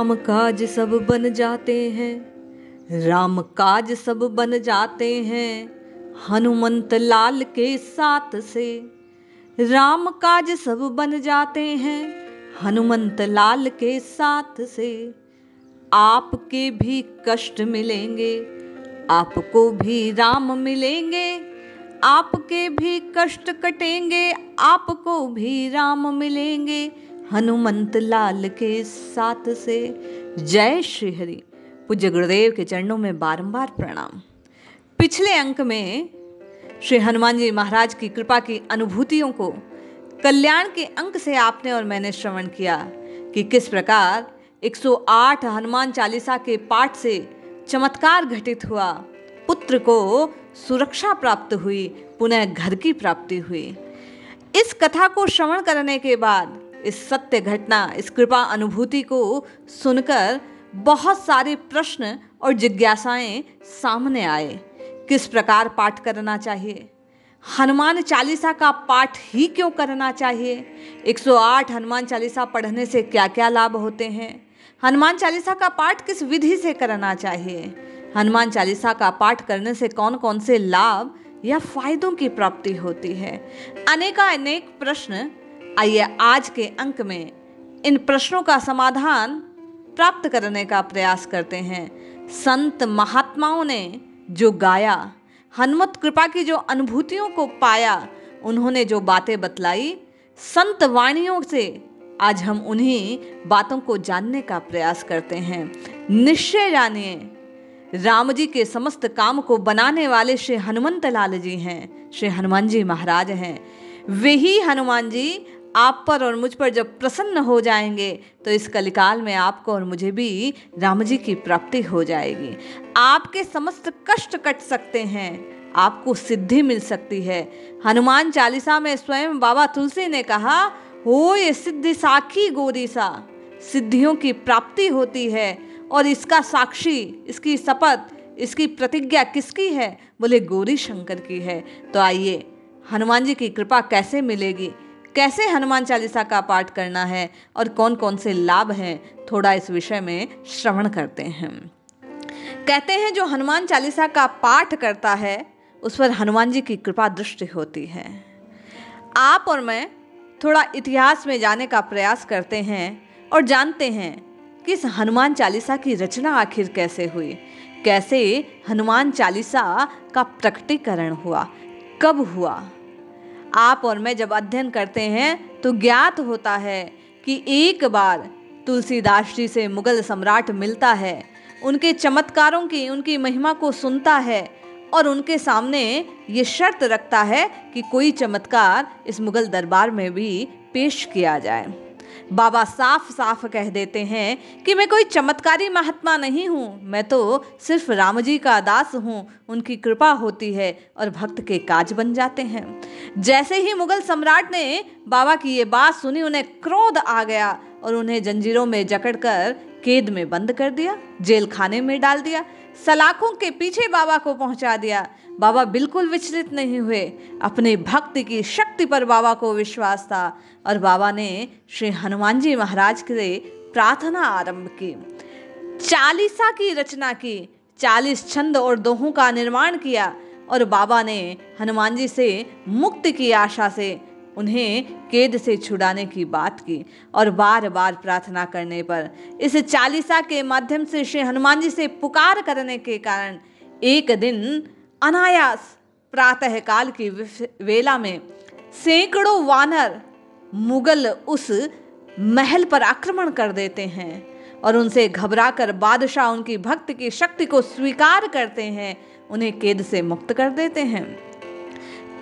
राम काज सब बन जाते हैं, राम काज सब बन जाते हैं, हनुमंत लाल के साथ से। राम काज सब बन जाते हैं, हनुमंत लाल के साथ से। आपके भी कष्ट मिलेंगे, आपको भी राम मिलेंगे। आपके भी कष्ट कटेंगे, आपको भी राम मिलेंगे, हनुमंत लाल के साथ से। जय श्री हरि। पूज्य गुरुदेव के चरणों में बारंबार प्रणाम। पिछले अंक में श्री हनुमान जी महाराज की कृपा की अनुभूतियों को कल्याण के अंक से आपने और मैंने श्रवण किया कि किस प्रकार 108 हनुमान चालीसा के पाठ से चमत्कार घटित हुआ, पुत्र को सुरक्षा प्राप्त हुई, पुनः घर की प्राप्ति हुई। इस कथा को श्रवण करने के बाद, इस सत्य घटना, इस कृपा अनुभूति को सुनकर बहुत सारे प्रश्न और जिज्ञासाएं सामने आए। किस प्रकार पाठ करना चाहिए? हनुमान चालीसा का पाठ ही क्यों करना चाहिए? 108 हनुमान चालीसा पढ़ने से क्या क्या लाभ होते हैं? हनुमान चालीसा का पाठ किस विधि से करना चाहिए? हनुमान चालीसा का पाठ करने से कौन कौन से लाभ या फायदों की प्राप्ति होती है? अनेक प्रश्न। आइए आज के अंक में इन प्रश्नों का समाधान प्राप्त करने का प्रयास करते हैं। संत महात्माओं ने जो गाया, हनुमत कृपा की जो अनुभूतियों को पाया, उन्होंने जो बातें बतलाई, संत वाणियों से आज हम उन्हीं बातों को जानने का प्रयास करते हैं। निश्चय जानिए, राम जी के समस्त काम को बनाने वाले श्री हनुमंत लाल जी हैं, श्री हनुमान जी महाराज हैं। वे ही हनुमान जी आप पर और मुझ पर जब प्रसन्न हो जाएंगे तो इस कलिकाल में आपको और मुझे भी राम जी की प्राप्ति हो जाएगी। आपके समस्त कष्ट कट सकते हैं, आपको सिद्धि मिल सकती है। हनुमान चालीसा में स्वयं बाबा तुलसी ने कहा, हो ये सिद्धि साखी गोरी सा, सिद्धियों की प्राप्ति होती है। और इसका साक्षी, इसकी शपथ, इसकी प्रतिज्ञा किसकी है? बोले गौरी शंकर की है। तो आइए, हनुमान जी की कृपा कैसे मिलेगी, कैसे हनुमान चालीसा का पाठ करना है और कौन कौन से लाभ हैं, थोड़ा इस विषय में श्रवण करते हैं। कहते हैं जो हनुमान चालीसा का पाठ करता है उस पर हनुमान जी की कृपा दृष्टि होती है। आप और मैं थोड़ा इतिहास में जाने का प्रयास करते हैं और जानते हैं कि इस हनुमान चालीसा की रचना आखिर कैसे हुई, कैसे हनुमान चालीसा का प्रकटीकरण हुआ, कब हुआ। आप और मैं जब अध्ययन करते हैं तो ज्ञात होता है कि एक बार तुलसीदास जी से मुगल सम्राट मिलता है, उनके चमत्कारों की, उनकी महिमा को सुनता है और उनके सामने ये शर्त रखता है कि कोई चमत्कार इस मुगल दरबार में भी पेश किया जाए। बाबा साफ साफ कह देते हैं कि मैं कोई चमत्कारी महात्मा नहीं हूँ, मैं तो सिर्फ राम जी का दास हूँ। उनकी कृपा होती है और भक्त के काज बन जाते हैं। जैसे ही मुगल सम्राट ने बाबा की ये बात सुनी, उन्हें क्रोध आ गया और उन्हें जंजीरों में जकड़कर कैद में बंद कर दिया, जेल खाने में डाल दिया, सलाखों के पीछे बाबा को पहुंचा दिया। बाबा बिल्कुल विचलित नहीं हुए, अपने भक्ति की शक्ति पर बाबा को विश्वास था और बाबा ने श्री हनुमान जी महाराज से प्रार्थना आरंभ की, चालीसा की रचना की, 40 छंद और दोहों का निर्माण किया और बाबा ने हनुमान जी से मुक्ति की आशा से उन्हें कैद से छुड़ाने की बात की। और बार बार प्रार्थना करने पर, इस चालीसा के माध्यम से श्री हनुमान जी से पुकार करने के कारण एक दिन अनायास प्रातः काल की वेला में सैकड़ों वानर मुगल उस महल पर आक्रमण कर देते हैं और उनसे घबराकर बादशाह उनकी भक्त की शक्ति को स्वीकार करते हैं, उन्हें कैद से मुक्त कर देते हैं।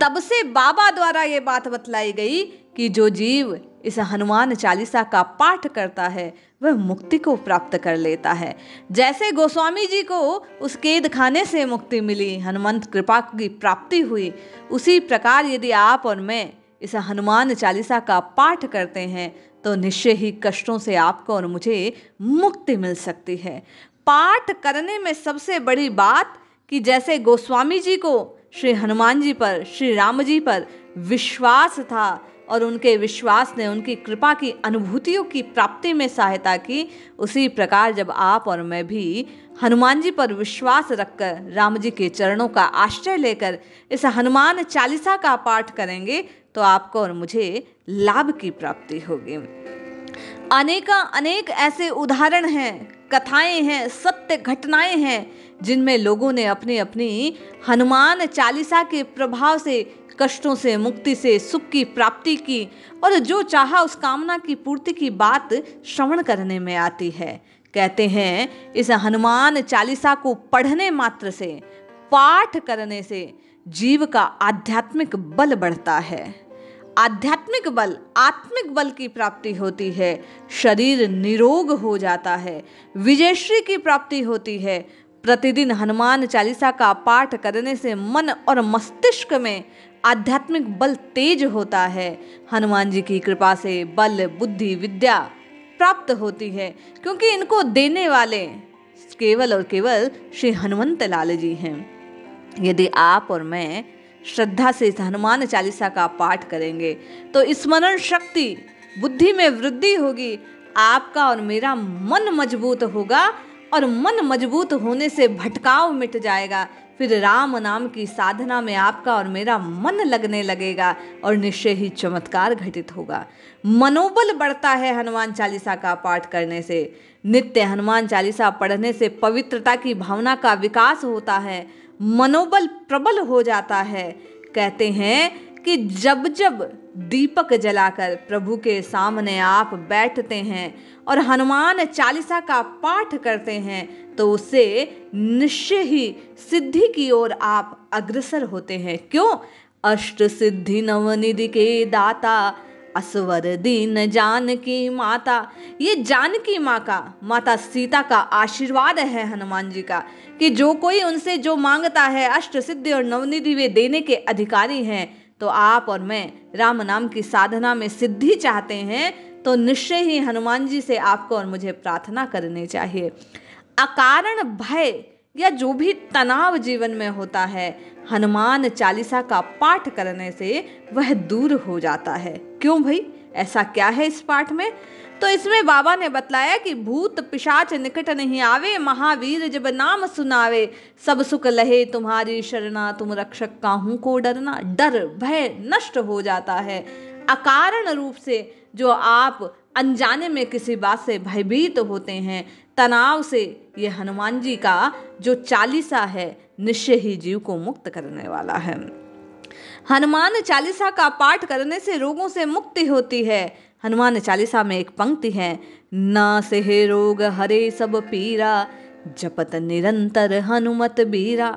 तब से बाबा द्वारा ये बात बतलाई गई कि जो जीव इस हनुमान चालीसा का पाठ करता है वह मुक्ति को प्राप्त कर लेता है। जैसे गोस्वामी जी को उस कैद खाने से मुक्ति मिली, हनुमंत कृपा की प्राप्ति हुई, उसी प्रकार यदि आप और मैं इस हनुमान चालीसा का पाठ करते हैं तो निश्चय ही कष्टों से आपको और मुझे मुक्ति मिल सकती है। पाठ करने में सबसे बड़ी बात कि जैसे गोस्वामी जी को श्री हनुमान जी पर, श्री राम जी पर विश्वास था और उनके विश्वास ने उनकी कृपा की अनुभूतियों की प्राप्ति में सहायता की, उसी प्रकार जब आप और मैं भी हनुमान जी पर विश्वास रखकर राम जी के चरणों का आश्रय लेकर इस हनुमान चालीसा का पाठ करेंगे तो आपको और मुझे लाभ की प्राप्ति होगी। अनेक ऐसे उदाहरण हैं, कथाएं हैं, सत्य घटनाएं हैं जिनमें लोगों ने अपनी अपनी हनुमान चालीसा के प्रभाव से कष्टों से मुक्ति से सुख की प्राप्ति की और जो चाहा उस कामना की पूर्ति की बात श्रवण करने में आती है। कहते हैं इस हनुमान चालीसा को पढ़ने मात्र से, पाठ करने से जीव का आध्यात्मिक बल बढ़ता है, आध्यात्मिक बल, आत्मिक बल की प्राप्ति होती है, शरीर निरोग हो जाता है, विजयश्री की प्राप्ति होती है। प्रतिदिन हनुमान चालीसा का पाठ करने से मन और मस्तिष्क में आध्यात्मिक बल तेज होता है। हनुमान जी की कृपा से बल, बुद्धि, विद्या प्राप्त होती है, क्योंकि इनको देने वाले केवल और केवल श्री हनुमंत लाल जी हैं। यदि आप और मैं श्रद्धा से इस हनुमान चालीसा का पाठ करेंगे तो स्मरण शक्ति, बुद्धि में वृद्धि होगी, आपका और मेरा मन मजबूत होगा और मन मजबूत होने से भटकाव मिट जाएगा। फिर राम नाम की साधना में आपका और मेरा मन लगने लगेगा और निश्चय ही चमत्कार घटित होगा। मनोबल बढ़ता है हनुमान चालीसा का पाठ करने से। नित्य हनुमान चालीसा पढ़ने से पवित्रता की भावना का विकास होता है, मनोबल प्रबल हो जाता है। कहते हैं कि जब जब दीपक जलाकर प्रभु के सामने आप बैठते हैं और हनुमान चालीसा का पाठ करते हैं तो उससे निश्चय ही सिद्धि की ओर आप अग्रसर होते हैं। क्यों? अष्ट सिद्धि नवनिधि के दाता, असवर दीन जानकी माता। ये जानकी माँ का, माता सीता का आशीर्वाद है हनुमान जी का कि जो कोई उनसे जो मांगता है, अष्ट सिद्धि और नवनिधि वे देने के अधिकारी हैं। तो आप और मैं राम नाम की साधना में सिद्धि चाहते हैं तो निश्चय ही हनुमान जी से आपको और मुझे प्रार्थना करनी चाहिए। अकारण भय या जो भी तनाव जीवन में होता है, हनुमान चालीसा का पाठ करने से वह दूर हो जाता है। क्यों भाई, ऐसा क्या है इस पाठ में? तो इसमें बाबा ने बतलाया कि भूत पिशाच निकट नहीं आवे, महावीर जब नाम सुनावे, सब सुख लहे तुम्हारी शरणा, तुम रक्षक काहू को डरना। डर भय नष्ट हो जाता है। अकारण रूप से जो आप अनजाने में किसी बात से भयभीत होते हैं, तनाव से, ये हनुमान जी का जो चालीसा है निश्चय ही जीव को मुक्त करने वाला है। हनुमान चालीसा का पाठ करने से रोगों से मुक्ति होती है। हनुमान चालीसा में एक पंक्ति है, ना सेहे रोग हरे सब पीरा, जपत निरंतर हनुमत बीरा।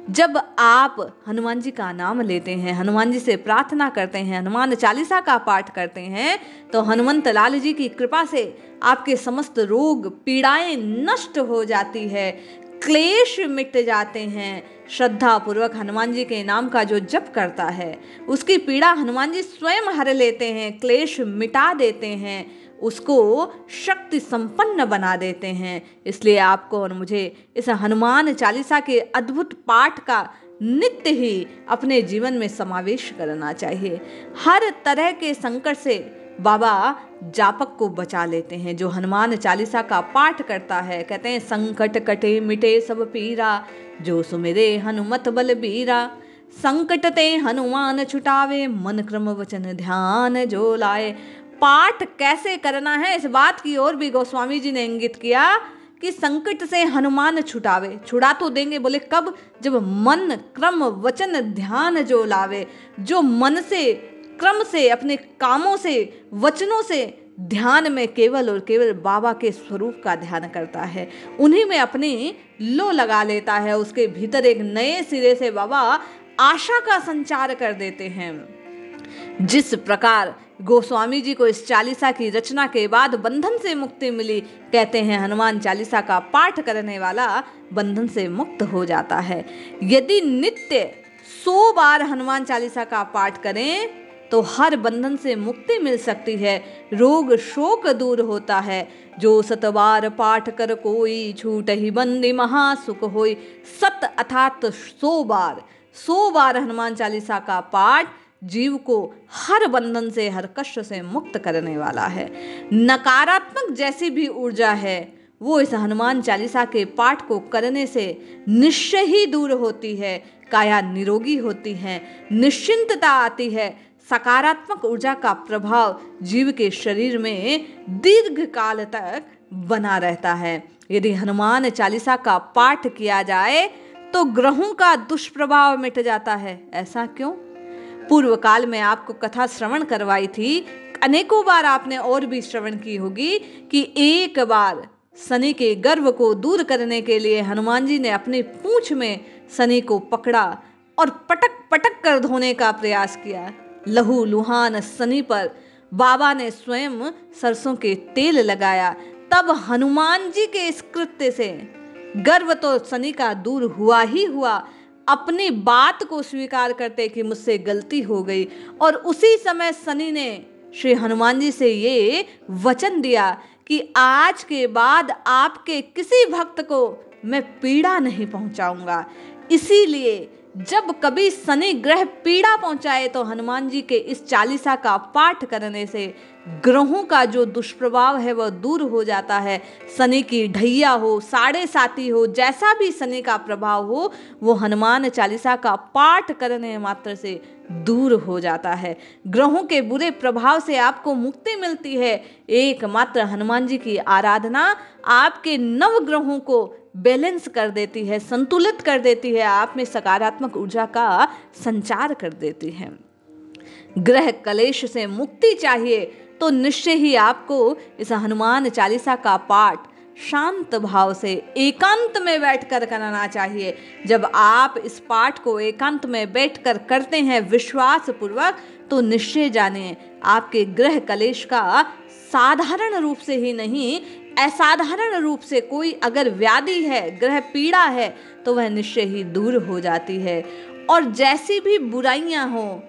जब आप हनुमान जी का नाम लेते हैं, हनुमान जी से प्रार्थना करते हैं, हनुमान चालीसा का पाठ करते हैं तो हनुमंत लाल जी की कृपा से आपके समस्त रोग पीड़ाएं नष्ट हो जाती है, क्लेश मिट जाते हैं। श्रद्धा पूर्वक हनुमान जी के नाम का जो जप करता है उसकी पीड़ा हनुमान जी स्वयं हर लेते हैं, क्लेश मिटा देते हैं, उसको शक्ति संपन्न बना देते हैं। इसलिए आपको और मुझे इस हनुमान चालीसा के अद्भुत पाठ का नित्य ही अपने जीवन में समावेश करना चाहिए। हर तरह के संकट से बाबा जापक को बचा लेते हैं जो हनुमान चालीसा का पाठ करता है। कहते हैं संकट कटे मिटे सब पीरा, जो सुमिरे हनुमत बल बीरा। संकट ते हनुमान छुटावे, मन क्रम वचन ध्यान जो लाए। पाठ कैसे करना है इस बात की ओर भी गोस्वामी जी ने इंगित किया कि संकट से हनुमान छुटावे। छुड़ा तो देंगे, बोले कब? जब मन क्रम वचन ध्यान जो लावे। जो मन से, क्रम से, अपने कामों से, वचनों से, ध्यान में केवल और केवल बाबा के स्वरूप का ध्यान करता है, उन्हीं में अपनी लो लगा लेता है, उसके भीतर एक नए सिरे से बाबा आशा का संचार कर देते हैं। जिस प्रकार गोस्वामी जी को इस चालीसा की रचना के बाद बंधन से मुक्ति मिली, कहते हैं हनुमान चालीसा का पाठ करने वाला बंधन से मुक्त हो जाता है। यदि नित्य 100 बार हनुमान चालीसा का पाठ करें तो हर बंधन से मुक्ति मिल सकती है, रोग शोक दूर होता है। जो 7 बार पाठ कर कोई, छूट ही बंदी महासुख होई। 7 अर्थात 100 बार, 100 बार हनुमान चालीसा का पाठ जीव को हर बंधन से, हर कष्ट से मुक्त करने वाला है। नकारात्मक जैसी भी ऊर्जा है वो इस हनुमान चालीसा के पाठ को करने से निश्चय ही दूर होती है। काया निरोगी होती है, निश्चिंतता आती है, सकारात्मक ऊर्जा का प्रभाव जीव के शरीर में दीर्घ काल तक बना रहता है। यदि हनुमान चालीसा का पाठ किया जाए तो ग्रहों का दुष्प्रभाव मिट जाता है। ऐसा क्यों? पूर्व काल में आपको कथा श्रवण करवाई थी, अनेकों बार आपने और भी श्रवण की होगी कि एक बार शनि के गर्भ को दूर करने के लिए हनुमान जी ने अपनी पूंछ में शनि को पकड़ा और पटक पटक कर धोने का प्रयास किया। लहू लुहान शनि पर बाबा ने स्वयं सरसों के तेल लगाया। तब हनुमान जी के इस कृत्य से गर्व तो शनि का दूर हुआ ही हुआ, अपनी बात को स्वीकार करते कि मुझसे गलती हो गई। और उसी समय शनि ने श्री हनुमान जी से ये वचन दिया कि आज के बाद आपके किसी भक्त को मैं पीड़ा नहीं पहुंचाऊंगा। इसीलिए जब कभी शनि ग्रह पीड़ा पहुंचाए तो हनुमान जी के इस चालीसा का पाठ करने से ग्रहों का जो दुष्प्रभाव है वह दूर हो जाता है। शनि की ढैया हो, साढ़े साती हो, जैसा भी शनि का प्रभाव हो वो हनुमान चालीसा का पाठ करने मात्र से दूर हो जाता है। ग्रहों के बुरे प्रभाव से आपको मुक्ति मिलती है। एकमात्र हनुमान जी की आराधना आपके नव ग्रहों को बैलेंस कर देती है, संतुलित कर देती है, आप में सकारात्मक ऊर्जा का संचार कर देती है। ग्रह कलेश से मुक्ति चाहिए तो निश्चय ही आपको इस हनुमान चालीसा का पाठ शांत भाव से एकांत में बैठकर करना चाहिए। जब आप इस पाठ को एकांत में बैठकर करते हैं विश्वास पूर्वक तो निश्चय जानिए आपके ग्रह कलेश का साधारण रूप से ही नहीं, असाधारण रूप से कोई अगर व्याधि है, ग्रह पीड़ा है तो वह निश्चय ही दूर हो जाती है। और जैसी भी बुराइयां हो,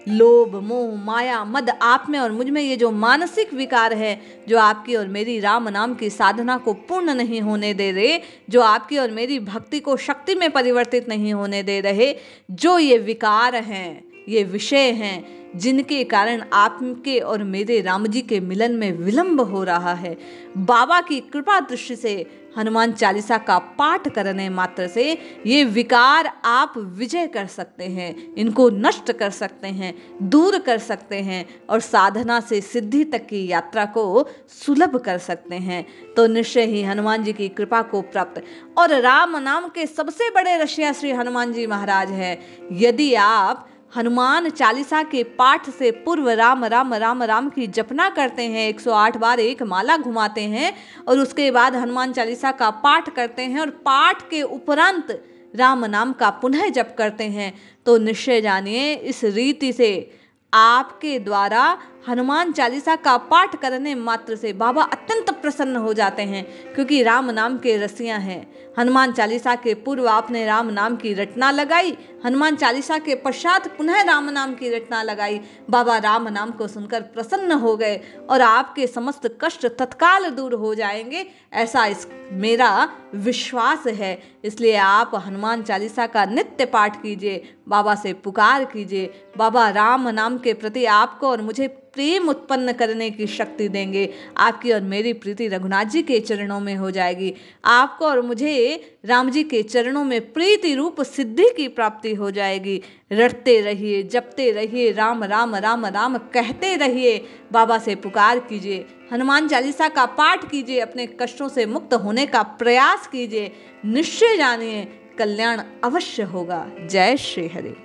लोभ मोह माया मद आप में और मुझ में, ये जो मानसिक विकार है जो आपकी और मेरी राम नाम की साधना को पूर्ण नहीं होने दे रहे, जो आपकी और मेरी भक्ति को शक्ति में परिवर्तित नहीं होने दे रहे, जो ये विकार हैं, ये विषय हैं जिनके कारण आपके और मेरे राम जी के मिलन में विलंब हो रहा है, बाबा की कृपा दृष्टि से हनुमान चालीसा का पाठ करने मात्र से ये विकार आप विजय कर सकते हैं, इनको नष्ट कर सकते हैं, दूर कर सकते हैं और साधना से सिद्धि तक की यात्रा को सुलभ कर सकते हैं। तो निश्चय ही हनुमान जी की कृपा को प्राप्त, और राम नाम के सबसे बड़े रसिया श्री हनुमान जी महाराज हैं। यदि आप हनुमान चालीसा के पाठ से पूर्व राम राम राम राम की जपना करते हैं, 108 बार एक माला घुमाते हैं और उसके बाद हनुमान चालीसा का पाठ करते हैं और पाठ के उपरांत राम नाम का पुनः जप करते हैं, तो निश्चय जानिए इस रीति से आपके द्वारा हनुमान चालीसा का पाठ करने मात्र से बाबा अत्यंत प्रसन्न हो जाते हैं, क्योंकि राम नाम के रसिया हैं। हनुमान चालीसा के पूर्व आपने राम नाम की रटना लगाई, हनुमान चालीसा के पश्चात पुनः राम नाम की रटना लगाई, बाबा राम नाम को सुनकर प्रसन्न हो गए और आपके समस्त कष्ट तत्काल दूर हो जाएंगे, ऐसा इस मेरा विश्वास है। इसलिए आप हनुमान चालीसा का नित्य पाठ कीजिए, बाबा से पुकार कीजिए, बाबा राम नाम के प्रति आपको और मुझे प्रेम उत्पन्न करने की शक्ति देंगे। आपकी और मेरी प्रीति रघुनाथ जी के चरणों में हो जाएगी, आपको और मुझे राम जी के चरणों में प्रीति रूप सिद्धि की प्राप्ति हो जाएगी। रटते रहिए, जपते रहिए, राम राम राम राम कहते रहिए, बाबा से पुकार कीजिए, हनुमान चालीसा का पाठ कीजिए, अपने कष्टों से मुक्त होने का प्रयास कीजिए। निश्चय जानिए कल्याण अवश्य होगा। जय श्री हरि।